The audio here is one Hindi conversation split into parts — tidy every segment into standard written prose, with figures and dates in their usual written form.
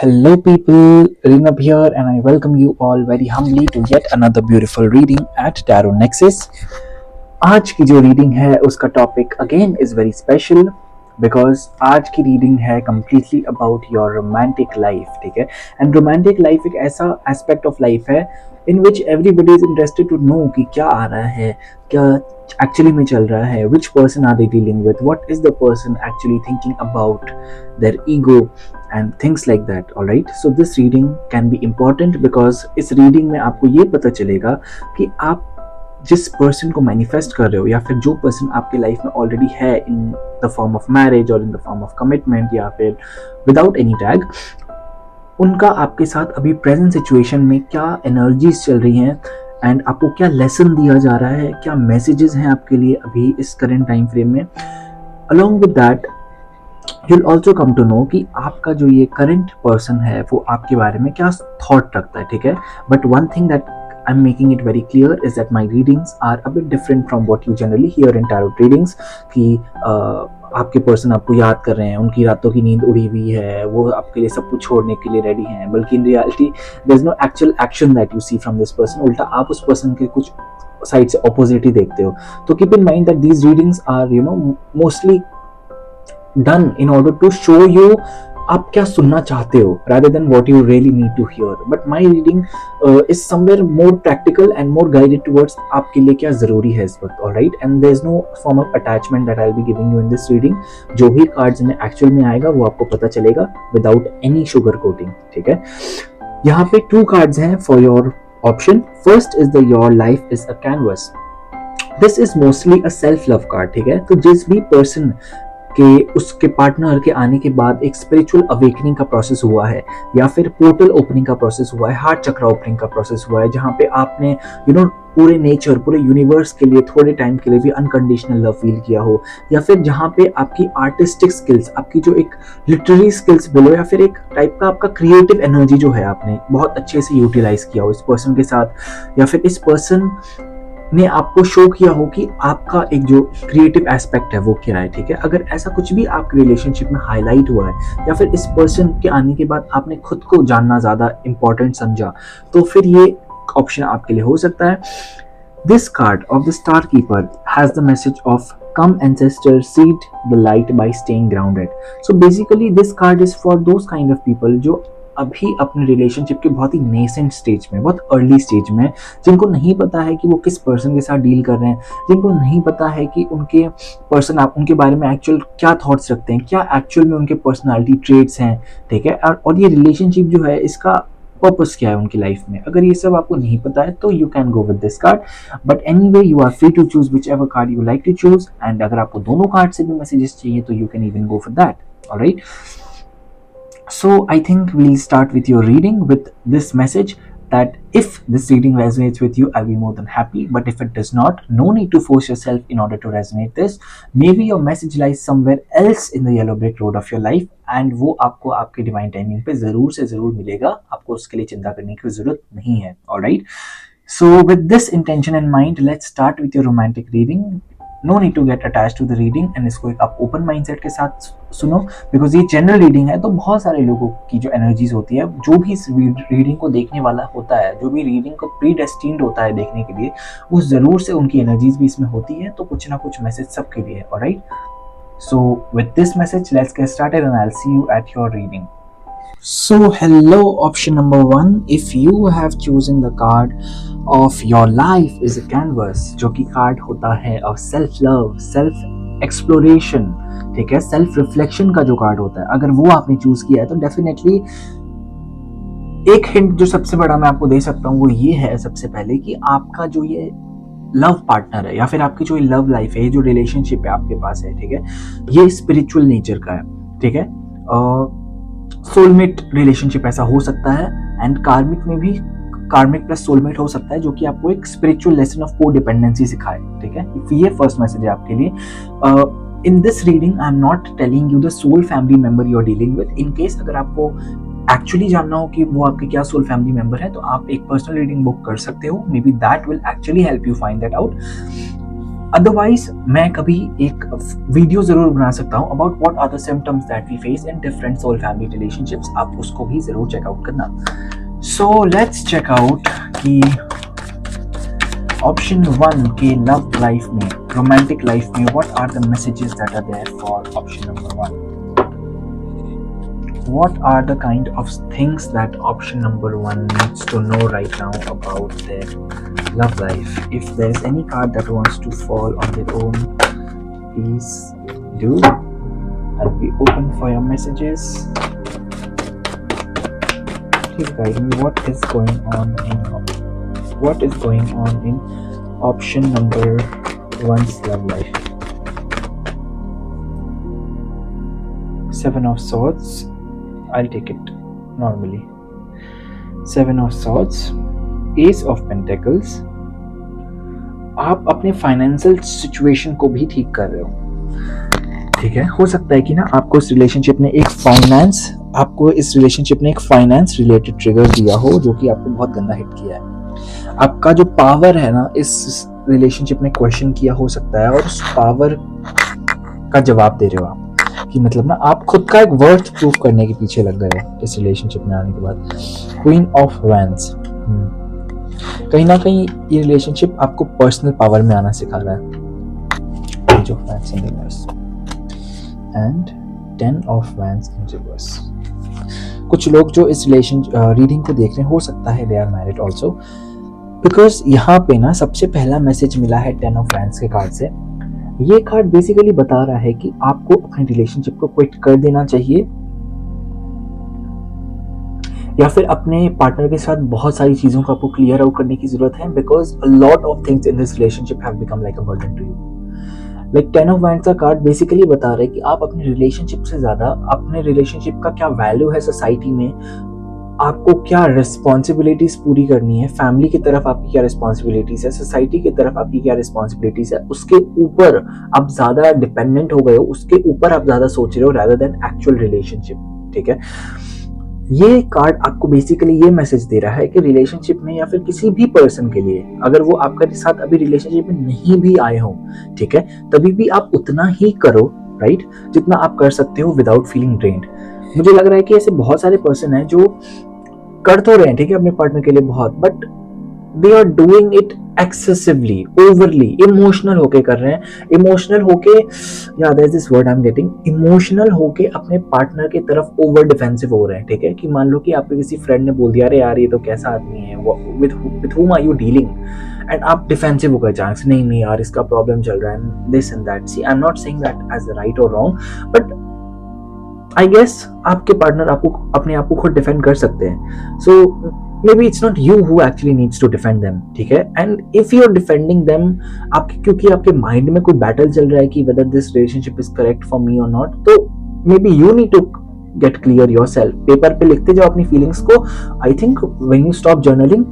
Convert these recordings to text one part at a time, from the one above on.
Hello, people. Rinab here, and I welcome you all very humbly to yet another beautiful reading at Tarot Nexus. आज की जो रीडिंग है उसका topic again is very special because आज की रीडिंग है completely about your romantic life. ठीक है, एंड रोमांटिक लाइफ एक ऐसा एस्पेक्ट ऑफ लाइफ है in which everybody is interested to know कि क्या आ रहा है, क्या एक्चुअली में चल रहा है, which person are they dealing with, what is the person actually thinking about their ego and things like that. All right, so this reading can be important because इस reading में आपको ये पता चलेगा कि आप जिस पर्सन को मैनिफेस्ट कर रहे हो या फिर जो पर्सन आपके लाइफ में ऑलरेडी है in the form of marriage और in the form of commitment या फिर विदाउट एनी टैग, उनका आपके साथ अभी प्रेजेंट सिचुएशन में क्या एनर्जीज चल रही हैं एंड आपको क्या लेसन दिया जा रहा है, क्या मैसेजेस हैं आपके लिए अभी इस करेंट टाइम फ्रेम में. Along with that you'll also come to know कि आपका जो ये current person है वो आपके बारे में क्या thought रखता है. ठीक है, but one thing that I'm making it very clear is that my readings are a bit different from what you generally hear in tarot readings कि आपके पर्सन आपको याद कर रहे हैं, उनकी रातों की नींद उड़ी हुई है, वो आपके लिए सब कुछ छोड़ने के लिए रेडी हैं, बल्कि in reality there is no actual action that you see from this person. उल्टा आप उस पर्सन के कुछ साइड से ऑपोजिट ही देखते हो. तो keep in mind that these readings are mostly done in order to show you आप क्या सुनना चाहते हो rather than what you really need to hear. But my reading is somewhere more practical and more guided towards आपके लिए क्या जरूरी है इस वक्त. Alright, and there is no form of attachment that I'll be giving you in this reading. जो भी cards में actual में आएगा वो आपको पता चलेगा without any sugar coating. ठीक है, यहाँ पे 2 cards हैं for your option. First is the your life is a canvas. This is mostly a self love card. ठीक है, तो जिस भी person कि उसके पार्टनर के आने के बाद एक स्पिरिचुअल अवेकनिंग का प्रोसेस हुआ है या फिर पोर्टल ओपनिंग का प्रोसेस हुआ है, हार्ट चक्र ओपनिंग का प्रोसेस हुआ है, जहाँ पे आपने पूरे नेचर, पूरे यूनिवर्स के लिए थोड़े टाइम के लिए भी अनकंडीशनल लव फील किया हो, या फिर जहाँ पे आपकी आर्टिस्टिक स्किल्स, आपकी जो एक लिटरेरी स्किल्स बोलो या फिर एक टाइप का आपका क्रिएटिव एनर्जी जो है आपने बहुत अच्छे से यूटिलाइज किया हो इस पर्सन के साथ, या फिर इस पर्सन ने आपको शो किया हो कि आपका एक जो क्रिएटिव एस्पेक्ट है वो क्या है. ठीक है, अगर ऐसा कुछ भी आपके रिलेशनशिप में हाईलाइट हुआ है या फिर इस पर्सन के आने के बाद आपने खुद को जानना ज़्यादा इंपॉर्टेंट समझा, तो फिर ये ऑप्शन आपके लिए हो सकता है. This card of the star keeper has the message of come ancestor seed the light by staying grounded. So basically this card is for those kind of people जो अभी अपने रिलेशनशिप के बहुत ही नेसेंट स्टेज में, बहुत अर्ली स्टेज में, जिनको नहीं पता है कि वो किस पर्सन के साथ डील कर रहे हैं, जिनको नहीं पता है कि उनके पर्सन आप उनके बारे में एक्चुअल क्या थॉट्स रखते हैं, क्या एक्चुअल में उनके पर्सनालिटी ट्रेट्स हैं. ठीक है, और ये रिलेशनशिप जो है इसका पर्पस क्या है उनकी लाइफ में. अगर ये सब आपको नहीं पता है तो you can go with this card, but anyway you are free to choose whichever card you like to choose. And अगर आपको दोनों कार्ड से भी मैसेजेस चाहिए तो you can even go for that. Alright, so I think we'll start with your reading with this message that if this reading resonates with you, I'll be more than happy, but if it does not, no need to force yourself in order to resonate this. Maybe your message lies somewhere else in the yellow brick road of your life and वो आपको आपके डिवाइन टाइमिंग पे जरूर से जरूर मिलेगा. आपको उसके लिए चिंता करने की जरूरत नहीं है. Alright, so with this intention in mind, let's start with your romantic reading. No need to get attach to the reading and इसको एक आप ओपन माइंडसेट के साथ सुनो, बिकॉज ये जनरल रीडिंग है. तो बहुत सारे लोगों की जो एनर्जीज होती है, जो भी इस रीडिंग को देखने वाला होता है, जो भी रीडिंग को प्री डेस्टिन्ड होता है देखने के लिए, वो जरूर से उनकी एनर्जीज भी इसमें होती है. तो कुछ ना कुछ मैसेज सबके लिए है. Alright, so with this message let's get started and I will see you at your reading. So hello, option number 1, if you have chosen the card of your life is a canvas, जो कि कार्ड होता है of self love, self exploration. ठीक है, सेल्फ रिफ्लेक्शन का जो कार्ड होता है, अगर वो आपने चूज किया है तो डेफिनेटली एक हिंट जो सबसे बड़ा मैं आपको दे सकता हूँ वो ये है सबसे पहले कि आपका जो ये लव पार्टनर है या फिर आपकी जो लव लाइफ है, ये जो रिलेशनशिप है आपके पास है, ठीक है, ये स्पिरिचुअल नेचर का है. ठीक है, सोलमेट रिलेशनशिप ऐसा हो सकता है, एंड कार्मिक में भी कार्मिक प्लस सोलमेट हो सकता है जो कि आपको एक स्पिरिचुअल लेसन ऑफ कोडिपेंडेंसी सिखाए. ठीक है, ये फर्स्ट मैसेज है आपके लिए. In this reading I am not telling you the soul family member you are dealing with. In case अगर आपको एक्चुअली जानना हो कि वो आपके क्या सोल फैमिली मेंबर है तो आप एक पर्सनल रीडिंग बुक कर सकते हो. Maybe that will actually help you find that out. Otherwise मैं कभी एक वीडियो जरूर बना सकता हूँ about what are the symptoms that we face in different soul family relationships, आप उसको भी जरूर चेकआउट करना। सो लेट्स चेकआउट कि ऑप्शन 1 के लव लाइफ में, रोमांटिक लाइफ में, what are the messages that are there for option number 1। What are the kind of things that option number 1 needs to know right now about their love life? If there's any card that wants to fall on their own, please do. I'll be open for your messages. Please guide me. What is going on in option number 1's love life? Seven of Swords. I'll take it normally. Seven of Swords, Ace of Pentacles. आप अपने फाइनेंशियल सिचुएशन को भी ठीक कर रहे हो, ठीक है। हो सकता है कि ना आपको इस रिलेशनशिप ने एक फाइनेंस रिलेटेड ट्रिगर दिया हो, जो कि आपको बहुत गंदा हिट किया है। आपका जो पावर है ना, इस रिलेशनशिप ने क्वेश्चन किया हो सकता है, और उस पावर का जवाब दे रहे हो आप कि मतलब ना आप खुद का एक वर्थ प्रूफ करने के पीछे लग गए हो इस रिलेशनशिप में आने के बाद। क्वीन ऑफ वैंड्स, कहीं ना कहीं ये रिलेशनशिप आपको पर्सनल पावर में आना सिखा रहा है। Page of wands in reverse and 10 of wands in reverse. कुछ लोग जो इस रिलेशन रीडिंग को देख रहे हैं, हो सकता है they are married also, because यहाँ पे ना सबसे पहला मैसेज मिला है 10 ऑफ वैंड्स के कार्ड से। ये कार्ड बेसिकली बता रहा है कि आपको अपने रिलेशनशिप को क्विट कर देना चाहिए, या फिर अपने पार्टनर के साथ बहुत सारी चीजों को आपको क्लियर आउट करने की जरूरत है, because a lot of things in this relationship have become like a burden to you. Like 10 of wands का कार्ड बेसिकली बता रहा है कि आप अपने रिलेशनशिप से ज्यादा अपने रिलेशनशिप का क्या वैल्यू है सोसाइटी में, आपको क्या रिस्पॉन्सिबिलिटीज पूरी करनी है, फैमिली की तरफ आपकी क्या रिस्पॉन्सिबिलिटीज है, सोसाइटी की तरफ आपकी क्या रिस्पॉन्सिबिलिटीज है, उसके ऊपर आप ज्यादा डिपेंडेंट हो गए हो, उसके ऊपर आप ज्यादा सोच रहे हो rather than एक्चुअल रिलेशनशिप, ठीक है। ये कार्ड आपको बेसिकली ये मैसेज दे रहा है कि रिलेशनशिप में या फिर किसी भी पर्सन के लिए, अगर वो आपके साथ अभी रिलेशनशिप में नहीं भी आए हो, ठीक है, तभी भी आप उतना ही करो, राइट, जितना आप कर सकते हो विदाउट फीलिंग ड्रेन्ड। मुझे लग रहा है कि ऐसे बहुत सारे पर्सन हैं जो कर तो रहे हैं, ठीक है, अपने पार्टनर के लिए बहुत, but they are doing it excessively, overly, emotional होके कर रहे हैं, इमोशनल होके, या there is this word I am getting, emotional होके अपने पार्टनर की तरफ ओवर डिफेंसिव हो रहे हैं, ठीक है। कि मान लो कि आपके किसी फ्रेंड ने बोल दिया, अरे यार ये तो कैसा आदमी है, with whom are you dealing, and आप डिफेंसिव हो गए अचानक से, नहीं यार इसका प्रॉब्लम चल रहा है, this and that. See, I am not saying that as right और रॉन्ग, बट आई गेस आपके पार्टनर आपको अपने आप को खुद डिफेंड कर सकते हैं। So maybe it's not you who actually needs to defend them, ठीक है। And if you are defending them, क्योंकि आपके माइंड में कोई बैटल चल रहा है कि whether this relationship is correct for me और नॉट, तो may be you need to get clear yourself. Paper पे लिखते जाओ अपनी फीलिंग्स को। I think when you stop journaling,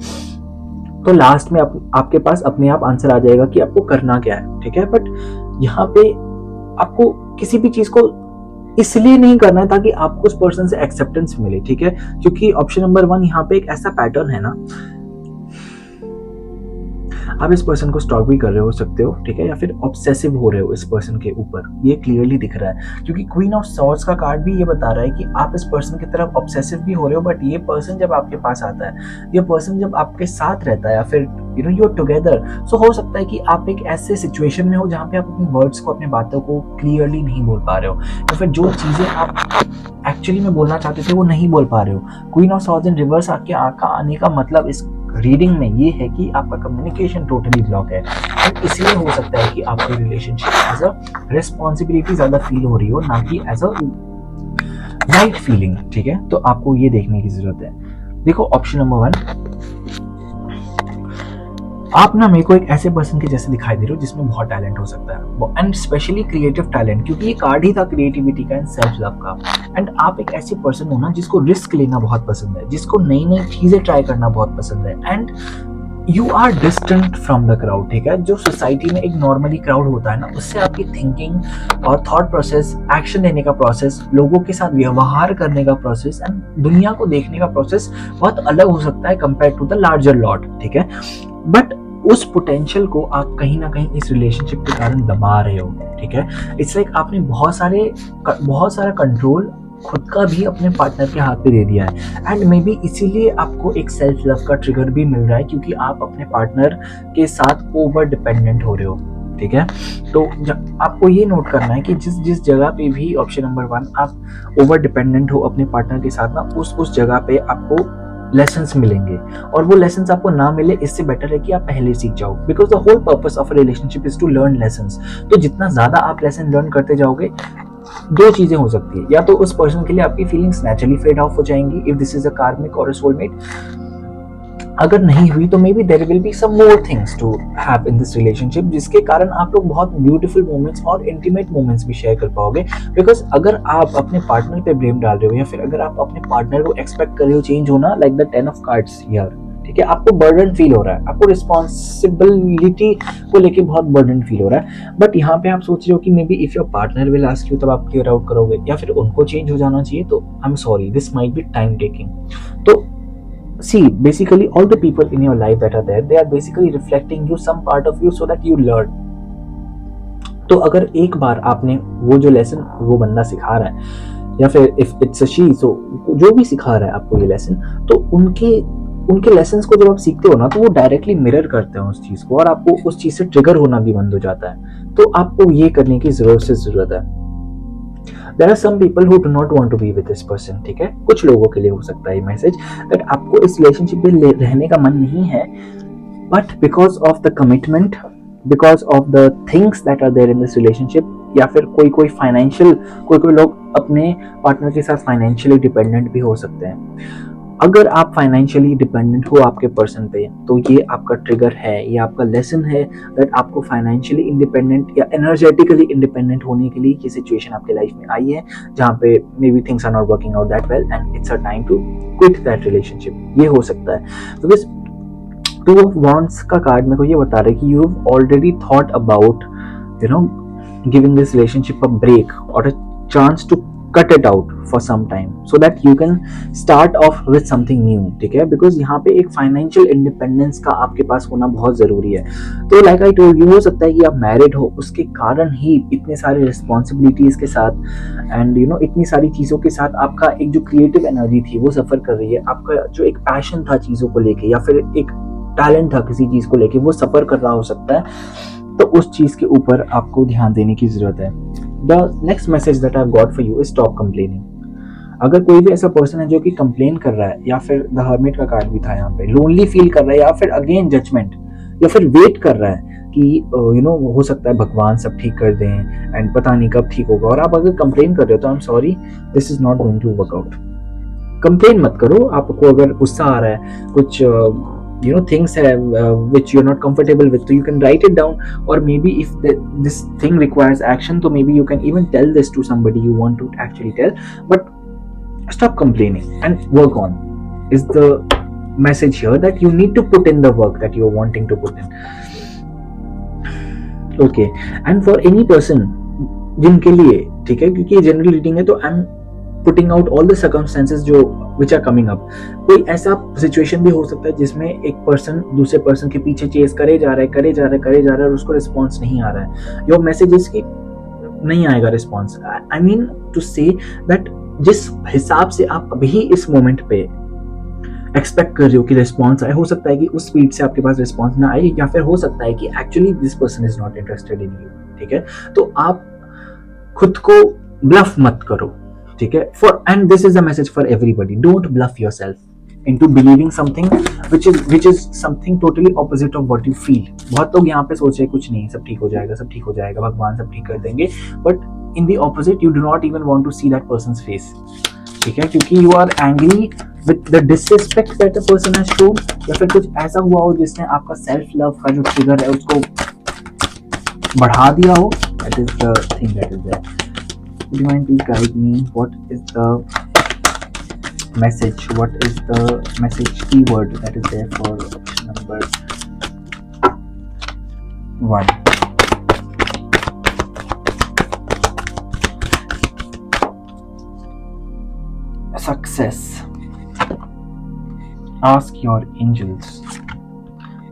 तो लास्ट में आपके पास अपने आप आंसर आ जाएगा कि आपको करना क्या है, ठीक है। बट यहाँ पे आपको किसी भी चीज को इसलिए नहीं करना है ताकि आपको उस पर्सन से एक्सेप्टेंस मिले, ठीक है। क्योंकि ऑप्शन नंबर 1 यहाँ पे एक ऐसा पैटर्न है ना, आप इस पर्सन को स्टॉक भी कर रहे हो सकते हो, ठीक है, या फिर ऑब्सेसिव हो रहे हो इस पर्सन के ऊपर, ये क्लियरली दिख रहा है। क्योंकि क्वीन ऑफ सॉर्ड्स का कार्ड भी ये बता रहा है कि आप इस पर्सन की तरफ ऑब्सेसिव भी हो रहे हो, बट ये पर्सन जब आपके पास आता है, ये पर्सन जब आपके साथ रहता है, या फिर you know you are together, so हो सकता है कि आप एक ऐसे सिचुएशन में हो जहाँ पे आप अपनी वर्ड्स को, अपनी बातों को क्लियरली नहीं बोल पा रहे हो, या फिर जो चीजें आप एक्चुअली में बोलना चाहते थे वो नहीं बोल पा रहे हो। Queen of swords in reverse आपके आने का मतलब इस रीडिंग में ये है कि आपका कम्युनिकेशन टोटली ब्लॉक है, और इसलिए हो सकता है कि आपकी रिलेशनशिप एज अ रिस्पॉन्सिबिलिटी ज्यादा फील हो रही हो, ना कि एज अ राइट फीलिंग, ठीक है। तो आपको ये देखने की जरूरत है। देखो ऑप्शन नंबर 1, आप ना मेरे को एक ऐसे पर्सन के जैसे दिखाई दे रहे हो जिसमें बहुत टैलेंट हो सकता है, एंड स्पेशली क्रिएटिव टैलेंट, क्योंकि ये कार्ड ही था क्रिएटिविटी का एंड सेल्फ लव का। एंड आप एक ऐसे पर्सन हो ना जिसको रिस्क लेना बहुत पसंद है, जिसको नई नई चीजें ट्राई करना बहुत पसंद है, and you are distant from the crowd, ठीक है। जो सोसाइटी में एक नॉर्मली क्राउड होता है ना, उससे आपकी थिंकिंग और थॉट प्रोसेस, एक्शन लेने का प्रोसेस, लोगों के साथ व्यवहार करने का प्रोसेस एंड दुनिया को देखने का प्रोसेस बहुत अलग हो सकता है compare to the larger lot, ठीक है। बट उस पोटेंशियल को आप कहीं ना कहीं इस रिलेशनशिप के कारण दबा रहे हो, ठीक है। इट्स लाइक आपने बहुत सारा कंट्रोल खुद का भी अपने पार्टनर के हाथ पे दे दिया है, एंड मे बी इसीलिए आपको एक सेल्फ लव का ट्रिगर भी मिल रहा है, क्योंकि आप अपने पार्टनर के साथ ओवर डिपेंडेंट हो रहे हो, ठीक है। तो आपको ये नोट करना है कि जिस जिस जगह पे भी ऑप्शन नंबर 1 आप ओवर डिपेंडेंट हो अपने पार्टनर के साथ ना, उस जगह पे आपको लेसन्स मिलेंगे, और वो लेसन्स आपको ना मिले इससे बेटर है कि आप पहले सीख जाओ, because the whole purpose of a relationship is to learn lessons. तो जितना ज्यादा आप लेसन लर्न करते जाओगे, दो चीजें हो सकती है, या तो उस पर्सन के लिए आपकी फीलिंग्स नेचुरली फेड ऑफ हो जाएंगी इफ दिस इज अ कार्मिक और अ सोलमेट। अगर नहीं हुई तो मे be there will be some more things to have in this relationship, जिसके कारण आप लोग बहुत ब्यूटीफुल मोमेंट्स और इंटीमेट मोमेंट्स भी शेयर कर पाओगे। बिकॉज अगर आप अपने पार्टनर पे ब्लेम डाल रहे हो, या फिर अगर आप अपने पार्टनर को एक्सपेक्ट कर रहे हो चेंज होना, like the 10 of cards here, ठीक है, आपको बर्डन फील हो रहा है, आपको रिस्पॉन्सिबिलिटी को लेके बहुत बर्डन फील हो रहा है, बट यहाँ पे आप सोच रहे हो कि may be if your partner will ask you तब आप क्लियर आउट करोगे, या फिर उनको चेंज हो जाना चाहिए, तो I am sorry this might be time taking. तो see, basically all the people in your life that are there, they are basically reflecting you some part of you so that you learn. तो अगर एक बार आपने वो जो लेसन वो बंदा सिखा रहा है, या फिर इफ इट्स अ शी, सो जो भी सिखा रहा है आपको ये लेसन, तो उनके लेसन्स को जब आप सीखते हो ना, तो वो डायरेक्टली मिरर करते हैं उस चीज को, और आपको उस चीज से ट्रिगर होना भी बंद हो जाता है। तो आपको ये करने की जरूरत है। There are some people who do not want to be with this person, ठीक है। कुछ लोगों के लिए हो सकता है ये मैसेज दैट आपको इस रिलेशनशिप में रहने का मन नहीं है, but because of the commitment, because of the things that are there in this relationship, या फिर कोई लोग अपने पार्टनर के साथ फाइनेंशियली डिपेंडेंट भी हो सकते हैं। अगर आप फाइनेंशियली डिपेंडेंट हो आपके पर्सन पे, तो ये आपका ट्रिगर है, ये आपका लेसन है दैट आपको फाइनेंशियली इंडिपेंडेंट या एनर्जेटिकली इंडिपेंडेंट होने के लिए ये सिचुएशन आपके लाइफ में आई है, जहाँ पे maybe things are not working out that well and it's a time to quit that relationship. ये हो सकता है। तो दिस 2 ऑफ वॉन्ड्स का कार्ड मेरे को ये बता रहा है कि you have already thought about giving this relationship a break और a chance to cut it out for some time so that you can start off with something new, ठीक है। बिकॉज यहाँ पे एक फाइनेंशियल इंडिपेंडेंस का आपके पास होना बहुत जरूरी है। तो लाइक आई टोल्ड यू, हो सकता है कि आप मैरिड हो, उसके कारण ही इतने सारे रिस्पॉन्सिबिलिटीज के साथ एंड इतनी सारी चीजों के साथ आपका एक जो क्रिएटिव एनर्जी थी वो सफर कर रही है, आपका जो एक पैशन था चीजों को लेके, या फिर एक टैलेंट था किसी चीज को लेके, वो सफर कर रहा हो सकता है। तो उस चीज के ऊपर आपको ध्यान देने की जरूरत है। The next message that I've got for you is stop complaining. अगर कोई भी ऐसा पर्सन है जो कि कंप्लेन कर रहा है, या फिर द हर्मिट का कार्ड भी था यहाँ पे, लोनली फील कर रहा है, या फिर अगेन जजमेंट, या फिर वेट कर रहा है कि हो सकता है भगवान सब ठीक कर दें एंड पता नहीं कब ठीक होगा, और आप अगर कंप्लेन कर रहे हो तो I am sorry, this is not going to work out. Complain मत करो। आपको अगर गुस्सा आ रहा है, कुछ things which you're not comfortable with, so you can write it down, or maybe if this thing requires action, so maybe you can even tell this to somebody you want to actually tell, but stop complaining and work on is the message here, that you need to put in the work that you're wanting to put in. Okay, and for any person जिनके लिए, ठीक है, क्योंकि ये जनरल रीडिंग है, तो I am putting out all the circumstances जो विच आर कमिंग अप। कोई ऐसा सिचुएशन भी हो सकता है जिसमें एक पर्सन दूसरे पर्सन के पीछे चेस करे जा रहा है और उसको रिस्पॉन्स नहीं आ रहा है। योर मैसेज इज कि नहीं आएगा response. I mean to say that जिस हिसाब से आप अभी इस मोमेंट पे एक्सपेक्ट कर रहे हो कि रिस्पॉन्स आए, हो सकता है कि उस स्पीड से आपके पास रिस्पॉन्स ना आए, या फिर हो सकता है कि actually this person is not interested in you, ठीक है। तो आप खुद को ब्लफ मत करो, ठीक है। And this is a message for everybody, don't bluff yourself into believing something which is something totally opposite of what you feel. बहुत लोग यहाँ पे सोच रहे कुछ नहीं, सब ठीक हो जाएगा, भगवान सब ठीक कर देंगे, but in the opposite you do not even want to see that person's face, ठीक है, क्योंकि you are angry with the disrespect that a person has shown, या फिर कुछ ऐसा हुआ हो जिसने आपका सेल्फ लव का जो ट्रिगर है उसको बढ़ा दिया हो। That is the thing that is there. Divine, please guide me. What is the message? What is the message keyword that is there for option number 1? Success. Ask your angels.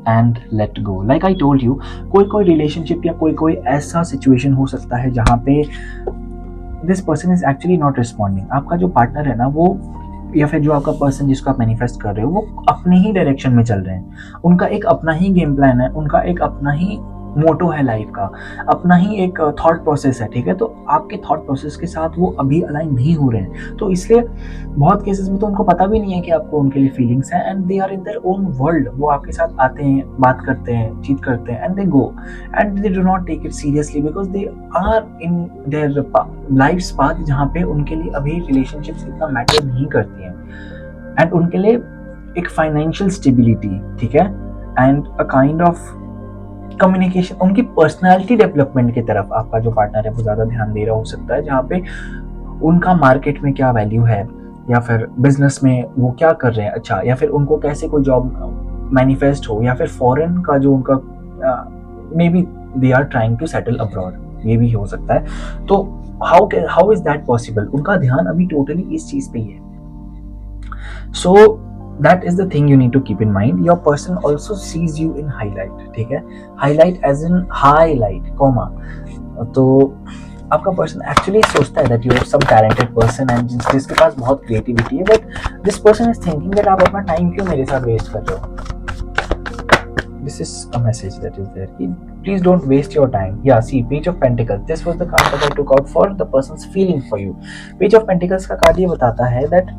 And let go. Like I told you, कोई कोई रिलेशनशिप या कोई कोई ऐसा सिचुएशन हो सकता है जहाँ पे this person is actually not responding. आपका जो पार्टनर है ना, वो या फिर जो आपका पर्सन जिसको आप मैनिफेस्ट कर रहे हो, वो अपने ही डायरेक्शन में चल रहे हैं. उनका एक अपना ही गेम प्लान है, उनका एक अपना ही मोटो है लाइफ का, अपना ही एक थॉट प्रोसेस है. ठीक है, तो आपके थॉट प्रोसेस के साथ वो अभी अलाइन नहीं हो रहे हैं. तो इसलिए बहुत केसेस में तो उनको पता भी नहीं है कि आपको उनके लिए फीलिंग्स हैं, and they are in their own world. वो आपके साथ आते हैं, बात करते हैं, चीट करते हैं, and they go, and they do not take it seriously because they are in their life's path जहाँ पे उनके लिए अभी रिलेशनशिप्स इतना मैटर नहीं करती हैं. एंड उनके लिए एक फाइनेंशियल स्टेबिलिटी, ठीक है, and a kind of communication, उनकी पर्सनालिटी डेवलपमेंट की तरफ आपका जो पार्टनर है वो ज़्यादा ध्यान दे रहा हो सकता है, जहाँ पे उनका मार्केट में क्या वैल्यू है, या फिर बिजनेस में वो क्या कर रहे हैं अच्छा, या फिर उनको कैसे कोई जॉब मैनिफेस्ट हो, या फिर फॉरेन का जो उनका may be they are trying to settle abroad, ये भी हो सकता है. तो हाउ इज दैट पॉसिबल? उनका ध्यान अभी टोटली इस चीज़ पे ही है. So that is the thing you need to keep in mind. Your person also sees you in highlight, ठीक है, highlight as in highlight, comma. तो आपका पर्सन एक्चुअली सोचता है that you are some talented person and जिसके पास बहुत creativity है, but this person is thinking that आप अपना टाइम क्यों मेरे साथ वेस्ट कर रहे हो. This is a message that is there. Please don't waste your time. Yeah, see, Page of Pentacles. This was the card that I took out for the person's feeling for you. Page of Pentacles का कार्ड ये बताता है that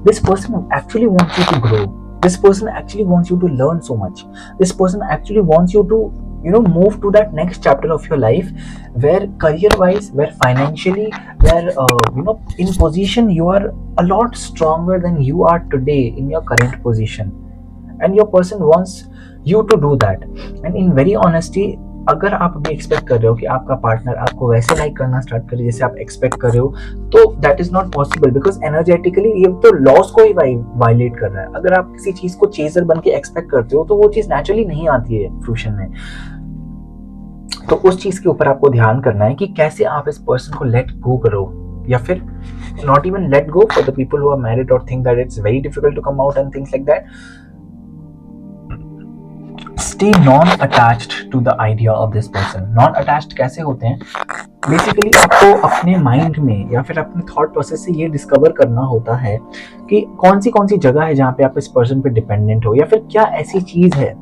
this person actually wants you to grow. This person actually wants you to learn so much. This person actually wants you to, move to that next chapter of your life where career-wise, where financially, where, in position you are a lot stronger than you are today in your current position. And your person wants you to do that. And in very honesty, अगर आप अभी एक्सपेक्ट कर रहे हो कि आपका पार्टनर आपको वैसे लाइक करना स्टार्ट करे जैसे आप एक्सपेक्ट कर रहे हो, तो that is not possible because energetically ये तो लॉस को ही वायलेट कर रहा है. अगर आप किसी चीज को चेजर बन के एक्सपेक्ट करते हो तो वो चीज नेचुरली नहीं आती है फ्रूशन में. तो उस चीज के ऊपर आपको ध्यान करना है कि कैसे आप इस पर्सन को लेट गो करो, या फिर not even let go for the people who are married और think that it's very difficult to come out and things like that. Stay non-attached to the idea of this person. Non-attached कैसे होते हैं? बेसिकली आपको अपने माइंड में या फिर अपने थॉट प्रोसेस से ये डिस्कवर करना होता है कि कौन सी जगह है जहाँ पे आप इस पर्सन पे डिपेंडेंट हो, या फिर क्या ऐसी चीज है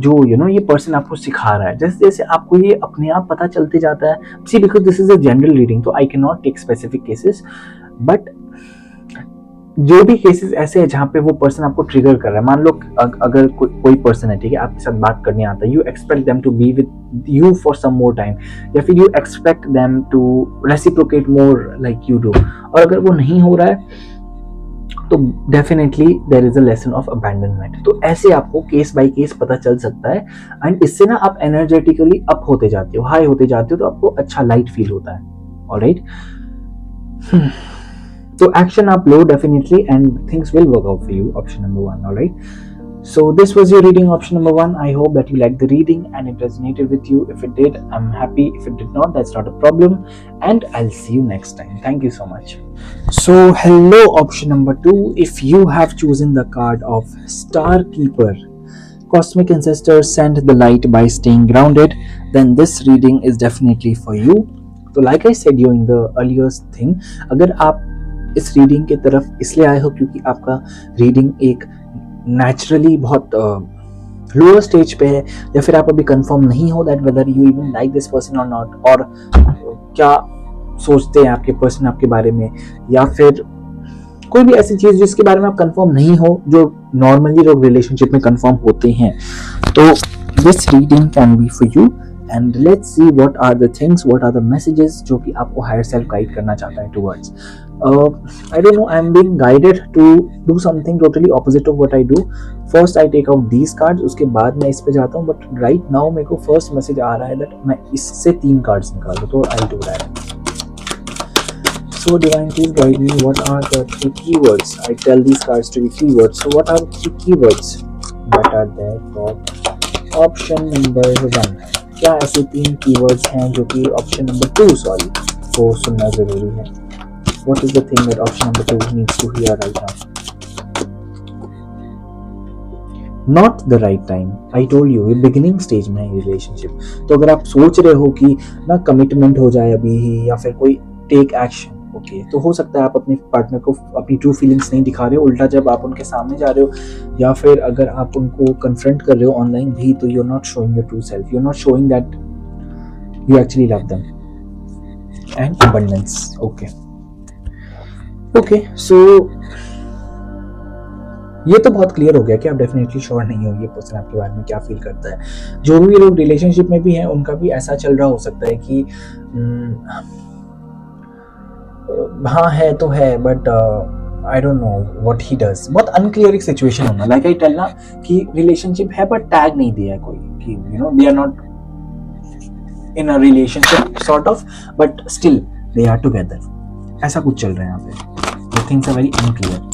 जो ये पर्सन आपको सिखा रहा है. जैसे जैसे आपको ये अपने आप पता चलते जाता है. See, because this is a general reading, तो I can not take specific cases, but जो भी केसेस ऐसे हैं जहाँ पे वो पर्सन आपको ट्रिगर कर रहा है. मान लो अगर कोई पर्सन है, ठीक है, आपके साथ बात करने आता है, you expect them to be with you for some more time, या फिर you expect them to reciprocate more like you do, और अगर वो नहीं हो रहा है तो definitely there is a lesson of abandonment. तो ऐसे आपको केस बाय केस पता चल सकता है, एंड इससे ना आप एनर्जेटिकली अप होते जाते हो, हाई होते जाते हो, तो आपको अच्छा लाइट फील होता है. Alright, so action up low definitely and things will work out for you. Option number 1. All right, so this was your reading, option number 1. I hope that you liked the reading and it resonated with you. If it did, I'm happy. If it did not, that's not a problem, and I'll see you next time. Thank you so much. So hello, option number 2. If you have chosen the card of Star Keeper, cosmic ancestors send the light by staying grounded, then this reading is definitely for you. So like I said during the earlier thing, अगर आप इस रीडिंग की तरफ इसलिए आए हो क्योंकि आपका रीडिंग एक नेचुरली बहुत लोअर स्टेज पे है, या फिर आप अभी कंफर्म नहीं हो that whether you even like this person और नॉट, और क्या सोचते हैं आपके पर्सन आपके बारे में, या फिर कोई भी ऐसी चीज जिसके बारे में आप कंफर्म नहीं हो, जो नॉर्मली लोग रिलेशनशिप में कंफर्म होते हैं, तो this reading can be for you. And let's see what are the things, what are the messages जो कि आपको higher self guide करना चाहता है towards. I don't know, I'm being guided to do something totally opposite of what I do. First I take out these cards, उसके बाद मैं इस पे जाता हूँ, but right now मेरे को first message आ रहा है that मैं इससे 3 cards निकाल दूँ, तो I'll do that. So divine, please guide me. What are the 3 keywords? I tell these cards to be keywords. So what are the 3 keywords that are there for option number 1? क्या ऐसे 3 कीवर्ड्स हैं जो कि ऑप्शन नंबर 2 को सुनना जरूरी है? What is the thing that option number 2 needs to hear right now? Not the right time. I told you, ये बिगिनिंग स्टेज में है रिलेशनशिप। तो अगर आप सोच रहे हो कि ना कमिटमेंट हो जाए अभी ही या फिर कोई टेक एक्शन, ओके, तो हो सकता है आप अपने पार्टनर को अपनी ट्रू फीलिंग्स नहीं दिखा रहे हो, उल्टा जब आप उनके सामने जा रहे हो या फिर अगर आप उनको कन्फ्रंट कर रहे हो ऑनलाइन भी, तो you are not showing your true self, you are not showing that you actually love them and abundance. Okay okay, so ये तो बहुत क्लियर हो गया कि आप डेफिनेटली श्योर नहीं हो ये पर्सन आपके बारे में क्या फील करता है। जो भी लोग रिलेशनशिप में भी हैं उनका भी ऐसा चल रहा हो सकता है कि हाँ है तो है, but I don't know what he does. बहुत अनक्लियर एक सिचुएशन होना, लाइक आई टेल ना कि रिलेशनशिप है बट टैग नहीं दिया है कोई कि you know they are not in a relationship sort of, but still they are together. ऐसा कुछ चल रहा है यहाँ पे। Things are very unclear.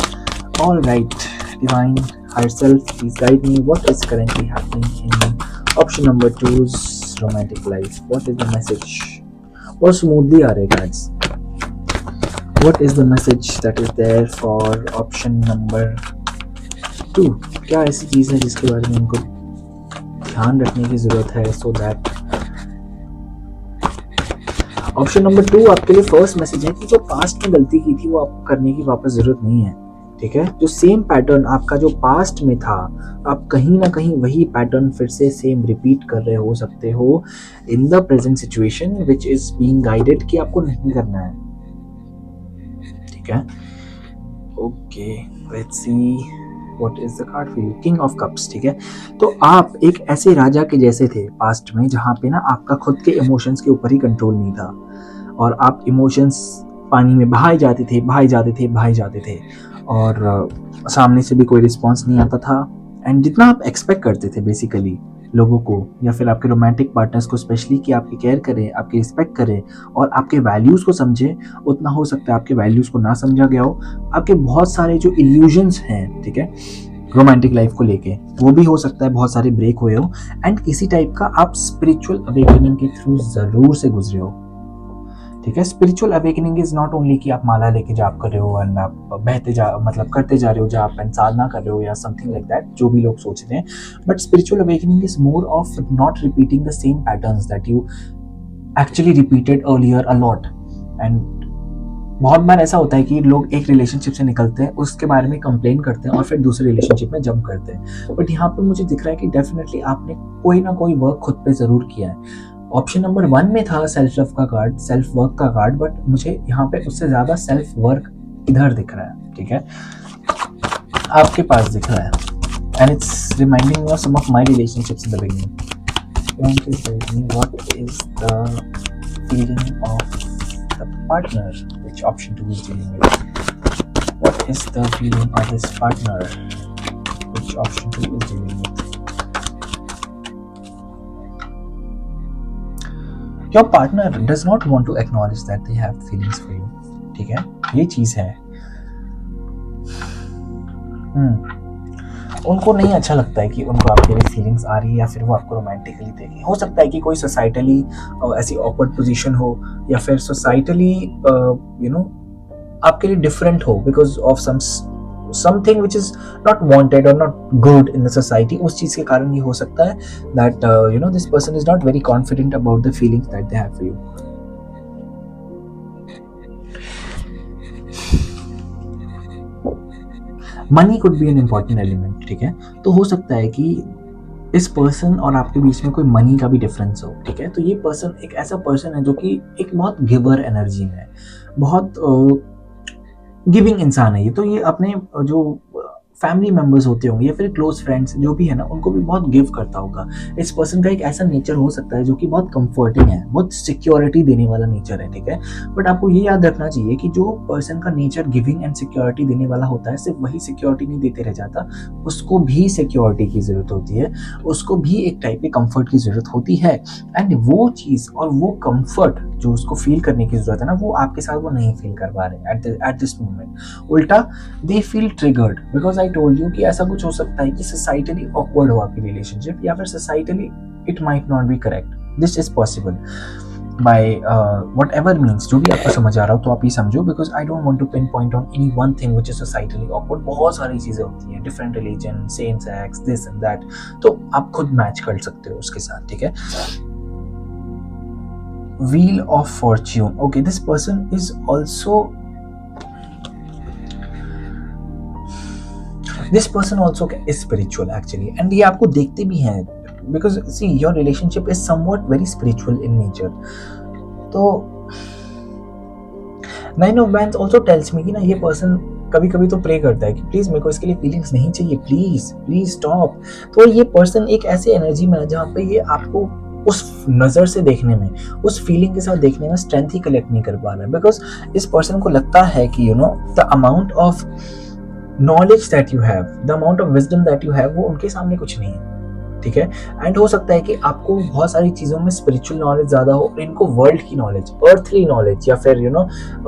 All right, divine herself, please guide me. What is currently happening in option number 2's romantic life? What is the message? और smoothly आ रहे cards. What is the message that is there for option number 2? क्या ऐसी चीज़ है जिसके बारे में इनको ध्यान रखने की जरूरत है so that ऑप्शन नंबर 2 आपके लिए फर्स्ट मैसेज है कि जो पास्ट में गलती की थी वो आपको करने की वापस जरूरत नहीं है। ठीक है, जो सेम पैटर्न आपका जो पास्ट में था, आप कहीं ना कहीं वही पैटर्न फिर से सेम रिपीट कर रहे हो सकते हो in the present situation which is being guided कि आपको नहीं करना है। ठीक है, okay, let's see what is the card for you, king of cups. ठीक है, तो आप एक ऐसे राजा के जैसे थे पास्ट में जहाँ पे ना आपका खुद के इमोशंस के ऊपर ही कंट्रोल नहीं था और आप इमोशंस पानी में बहाए जाते थे, बहाए जाते थे, बहाए जाते थे और सामने से भी कोई रिस्पॉन्स नहीं आता था। एंड जितना आप एक्सपेक्ट करते थे बेसिकली लोगों को या फिर आपके रोमांटिक पार्टनर्स को स्पेशली कि आपकी केयर करें, आपकी रिस्पेक्ट करें और आपके वैल्यूज़ को समझें, उतना हो सकता है आपके वैल्यूज़ को ना समझा गया हो। आपके बहुत सारे जो इल्यूजन्स हैं, ठीक है, रोमांटिक लाइफ को लेके, वो भी हो सकता है बहुत सारे ब्रेक हुए हो एंड किसी टाइप का आप स्पिरिचुअल अवेकनिंग के थ्रू ज़रूर से गुजरे हो। ठीक है, spiritual awakening is not only कि आप माला लेके जाप कर रहे हो एंड आप बहते जा मतलब करते जा रहे हो जाप एंड साधना कर रहे हो या समथिंग लाइक दैट, जो भी लोग सोचते हैं, but spiritual awakening is more of not repeating the same patterns that you actually repeated earlier a lot. And बहुत बार ऐसा होता है कि लोग एक रिलेशनशिप से निकलते हैं, उसके बारे में कंप्लेन करते हैं और फिर दूसरे रिलेशनशिप में जंप करते हैं। बट यहाँ पे मुझे दिख रहा है कि डेफिनेटली आपने कोई ना कोई वर्क खुद पे जरूर किया है। ऑप्शन नंबर 1 में था सेल्फ लव का कार्ड, सेल्फ वर्क का कार्ड, बट मुझे यहाँ पे उससे ज्यादा सेल्फ वर्क इधर दिख रहा है। ठीक है, आपके पास दिख रहा है and it's reminding me of some of my relationships in the beginning. What is the feeling of the partner which option 2 is dealing with? What is the feeling of this partner which option 2 is dealing with? Your partner does not want to acknowledge that they have feelings for you. ठीक है, ये चीज है। उनको नहीं अच्छा लगता है कि उनको आपके लिए फीलिंग्स आ रही है या फिर वो आपको रोमांटिकली देखें। हो सकता है कि कोई सोसाइटली ऐसी ऑकवर्ड पोजीशन हो या फिर सोसाइटली यू नो आपके लिए डिफरेंट हो because of something which is not wanted or not good in the society। उस चीज के कारण ये हो सकता है that you know this person is not very confident about the feelings that they have for you। Money could be an important element। ठीक है, तो हो सकता है कि इस पर्सन और आपके बीच में कोई मनी का भी डिफरेंस हो। ठीक है, तो ये पर्सन एक ऐसा पर्सन है जो कि एक बहुत गिवर एनर्जी में है, बहुत गिविंग इंसान है ये। तो ये अपने जो फैमिली मेंबर्स होते होंगे या फिर क्लोज फ्रेंड्स जो भी है ना, उनको भी बहुत गिव करता होगा। इस पर्सन का एक ऐसा नेचर हो सकता है जो कि बहुत कंफर्टिंग है, बहुत सिक्योरिटी देने वाला नेचर है। ठीक है, बट आपको ये याद रखना चाहिए कि जो पर्सन का नेचर गिविंग एंड सिक्योरिटी देने वाला होता है, सिर्फ वही सिक्योरिटी नहीं देते रह जाता, उसको भी सिक्योरिटी की जरूरत होती है, उसको भी एक टाइप के कंफर्ट की जरूरत होती है। एंड वो चीज और वो कंफर्ट जो उसको फील करने की जरूरत है ना, वो आपके साथ वो नहीं फील कर पा रहे एट दिस मोमेंट। उल्टा they feel triggered because I told you कि ऐसा कुछ हो सकता है कि सोसाइटली ऑकवर्ड हो आपकी रिलेशनशिप या फिर societally it might not be correct. This is possible. By whatever means, जो भी आपको समझ आ रहा हो तो आप ये समझो, because I don't want to pinpoint on any one thing which is societally awkward. बहुत सारी चीज़ें होती हैं, different religion, same sex, this and that, तो आप खुद मैच कर सकते हो उसके साथ, ठीक है। Wheel of fortune, okay, this person is also, this person also is spiritual actually, and ये आपको देखते भी हैं, because see your relationship is somewhat very spiritual in nature. तो nine of wands also tells me कि ना ये पर्सन कभी कभी तो प्रे करता है कि प्लीज मेरे को इसके लिए फीलिंग्स नहीं चाहिए, प्लीज प्लीज स्टॉप। तो ये पर्सन एक ऐसी एनर्जी में है जहाँ पे ये आपको उस नजर से देखने में, उस फीलिंग के साथ देखने में स्ट्रेंथ ही कलेक्ट नहीं कर पा रहा है, बिकॉज इस पर्सन को लगता है कि the amount of knowledge that you have, the amount of wisdom that you have, वो उनके सामने कुछ नहीं है, ठीक है। एंड हो सकता है कि आपको बहुत सारी चीज़ों में स्पिरिचुअल नॉलेज ज़्यादा हो, इनको वर्ल्ड की नॉलेज, अर्थली नॉलेज, या फिर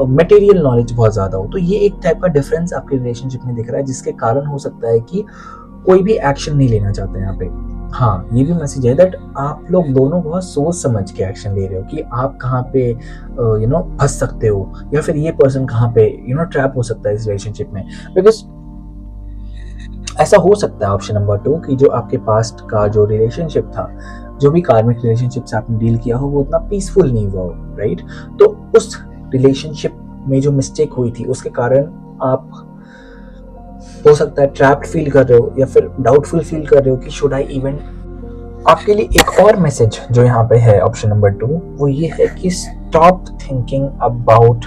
मटेरियल नॉलेज बहुत ज़्यादा हो। तो ये एक टाइप का डिफरेंस आपके रिलेशनशिप में दिख रहा है, जिसके कारण हो सकता है कि कोई भी एक्शन नहीं लेना चाहता है यहाँ पे। हाँ, ये भी मैसेज है दैट आप लोग दोनों बहुत सोच समझ के एक्शन ले रहे हो कि आप कहाँ पे फंस सकते हो, या फिर ये पर्सन कहाँ पे ट्रैप हो सकता है इस रिलेशनशिप में। बिकॉज ऐसा हो सकता है, ऑप्शन नंबर 2, कि जो आपके पास्ट का जो रिलेशनशिप था, जो भी कार्मिक रिलेशनशिप से आपने डील किया हो, वो उतना पीसफुल नहीं हुआ हो, राइट। तो उस रिलेशनशिप में जो मिस्टेक हुई थी उसके कारण आप हो सकता है ट्रैप्ड फील कर रहे हो, या फिर डाउटफुल फील कर रहे हो कि शुड आई इवन। आपके लिए एक और मैसेज जो यहाँ पे है, ऑप्शन नंबर 2, वो ये है कि stop thinking about,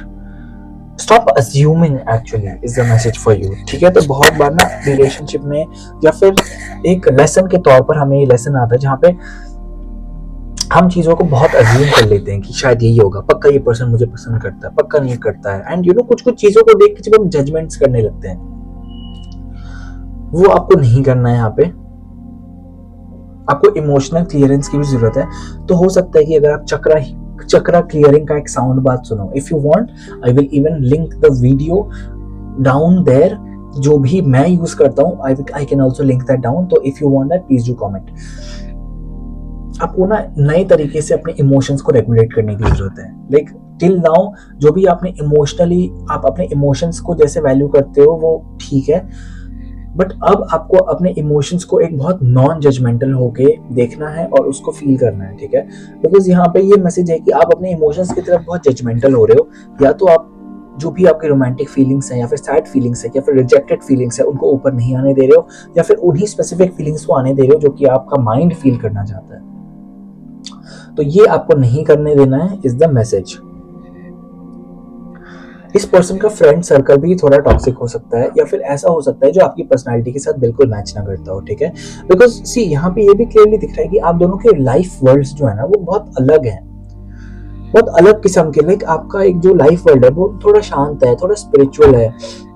stop assuming actually is the message for you, ठीक है। तो बहुत बार ना रिलेशनशिप में, या फिर एक लेसन के तौर पर हमें ये लेसन आता है जहाँ पे हम चीज़ों को बहुत अज्यूम कर लेते हैं कि शायद यही होगा, पक्का ये पर्सन मुझे पसंद करता है, पक्का नहीं करता है, एंड कुछ कुछ चीज़ों को देख के जब हम जजमेंट्स करने लगते हैं, वो आपको नहीं करना है। यहाँ पे आपको इमोशनल क्लियरेंस की भी जरूरत है। तो हो सकता है कि अगर आप चक्रा क्लियरिंग का एक साउंड बात सुनो, if you want I will even link the video down there, जो भी मैं यूज करता हूँ, I can also link that down. तो if you want that please do comment. आपको ना नए तरीके से अपने इमोशंस को रेगुलेट करने की जरूरत है। लाइक टिल नाउ जो भी आपने इमोशनली, आप अपने इमोशंस को जैसे वैल्यू करते हो वो ठीक है, बट अब आपको अपने इमोशंस को एक बहुत नॉन जजमेंटल होके देखना है और उसको फील करना है, ठीक है। बिकॉज यहाँ पे ये मैसेज है कि आप अपने इमोशंस की तरफ बहुत जजमेंटल हो रहे हो, या तो आप जो भी आपके रोमांटिक फीलिंग्स हैं, या फिर सैड फीलिंग्स हैं, या फिर रिजेक्टेड फीलिंग्स है, उनको ऊपर नहीं आने दे रहे हो, या फिर उन्हीं स्पेसिफिक फीलिंग्स को आने दे रहे हो जो कि आपका माइंड फील करना चाहता है। तो ये आपको नहीं करने देना है, इज द मैसेज। इस पर्सन का फ्रेंड सर्कल भी थोड़ा टॉक्सिक हो सकता है, या फिर ऐसा हो सकता है जो आपकी पर्सनालिटी के साथ बिल्कुल मैच ना करता हो, ठीक है। बिकॉज सी यहाँ पे ये भी क्लियरली दिख रहा है कि आप दोनों के लाइफ वर्ल्ड्स जो है ना वो बहुत अलग हैं, बहुत अलग किस्म के। लाइक आपका एक जो लाइफ वर्ल्ड है वो थोड़ा शांत है, थोड़ा स्पिरिचुअल है,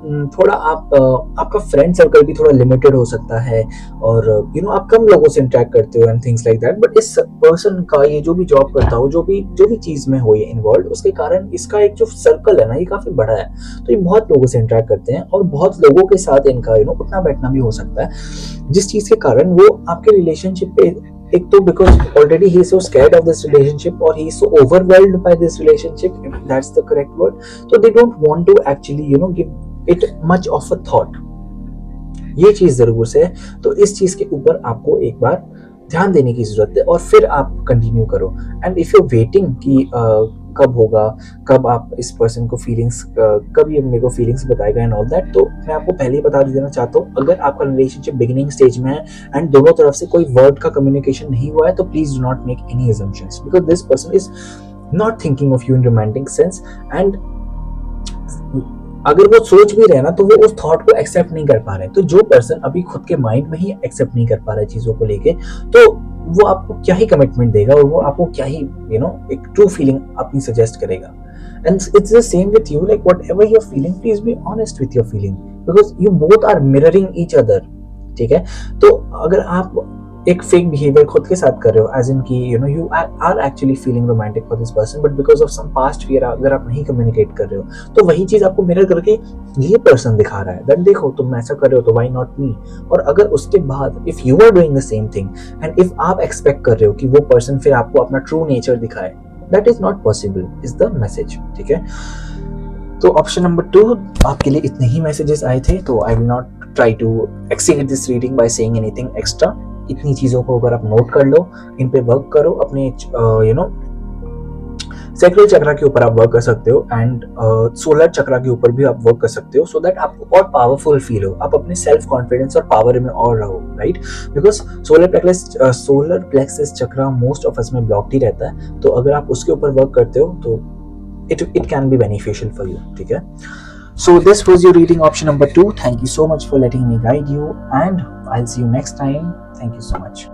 थोड़ा आपका फ्रेंड सर्कल भी थोड़ा लिमिटेड हो सकता है, और आप कम लोगों से इंटरेक्ट करते हो and things like that. But इस पर्सन का ये जो भी जॉब करता हो, जो भी चीज में हो ये इन्वॉल्व, उसके कारण इसका एक जो सर्कल है ना ये काफी बड़ा है। तो ये बहुत लोगों से इंटरेक्ट करते हैं, और बहुत लोगों के साथ इनका उठना बैठना भी हो सकता है, जिस चीज के कारण वो आपके रिलेशनशिप पे, एक तो because already he is so scared of this relationship, और he is so overwhelmed by this relationship, if that's the correct word. तो they don't want to actually give it much of a thought. ये चीज जरूर से है। तो इस चीज के ऊपर आपको एक बार ध्यान देने की जरूरत है, और फिर आप कंटिन्यू करो। एंड इफ यू वेटिंग कि कब होगा, कब आप इस पर्सन को फीलिंग्स, कब ये मेरे को फीलिंग्स बताएगा एंड ऑल दैट, तो मैं आपको पहले ही बता देना चाहता हूँ, अगर आपका रिलेशनशिप बिगिनिंग स्टेज में है एंड दोनों तरफ से कोई वर्ड का कम्युनिकेशन नहीं हुआ है, तो please do not make any assumptions, because this person is not thinking of you in romantic sense. And अगर वो सोच भी रहे ना, तो वो उस थॉट को एक्सेप्ट नहीं कर पा रहे। तो जो पर्सन अभी खुद के माइंड में ही एक्सेप्ट नहीं कर पा रहा है चीजों को लेके, तो वो आपको क्या ही कमिटमेंट देगा, और वो आपको क्या ही एक ट्रू फीलिंग अपनी सजेस्ट करेगा। And it's the same with you, like whatever you are feeling, please be honest with your feeling, because you both are mirroring each other, ठीक है। तो अगर आप एक फेक बिहेवियर खुद के साथ कर रहे हो, एज इन की you are actually feeling romantic for this person, but because of some past fear अगर आप नहीं कम्युनिकेट कर रहे हो, तो वही चीज आपको मिरर करके ये पर्सन दिखा रहा है, दैट देखो तुम ऐसा कर रहे हो तो व्हाई नॉट मी। और अगर उसके बाद if you are doing the same thing, and if आप एक्सपेक्ट कर रहे हो कि वो पर्सन फिर आपको अपना ट्रू नेचर दिखाए, that is not possible is the message. ठीक है, तो ऑप्शन नंबर 2 आपके लिए इतने ही मैसेजेस आए थे, तो I will not try to exceed this reading by saying anything extra. इतनी चीज़ों को अगर आप नोट कर लो, इन पे वर्क करो, अपने सैक्रल चक्रा के ऊपर आप वर्क कर सकते हो एंड सोलर चक्रा के ऊपर भी आप वर्क कर सकते हो, सो दैट आपको और पावरफुल फील हो, आप अपने सेल्फ कॉन्फिडेंस और पावर में और रहो, right. Because solar plexus chakra most of us में ब्लॉक्ड ही रहता है, तो अगर आप उसके ऊपर वर्क करते हो तो it can be beneficial for you. ठीक है, so this was your reading option number 2. Thank you so much for letting me guide you, and I'll see you next time. Thank you so much.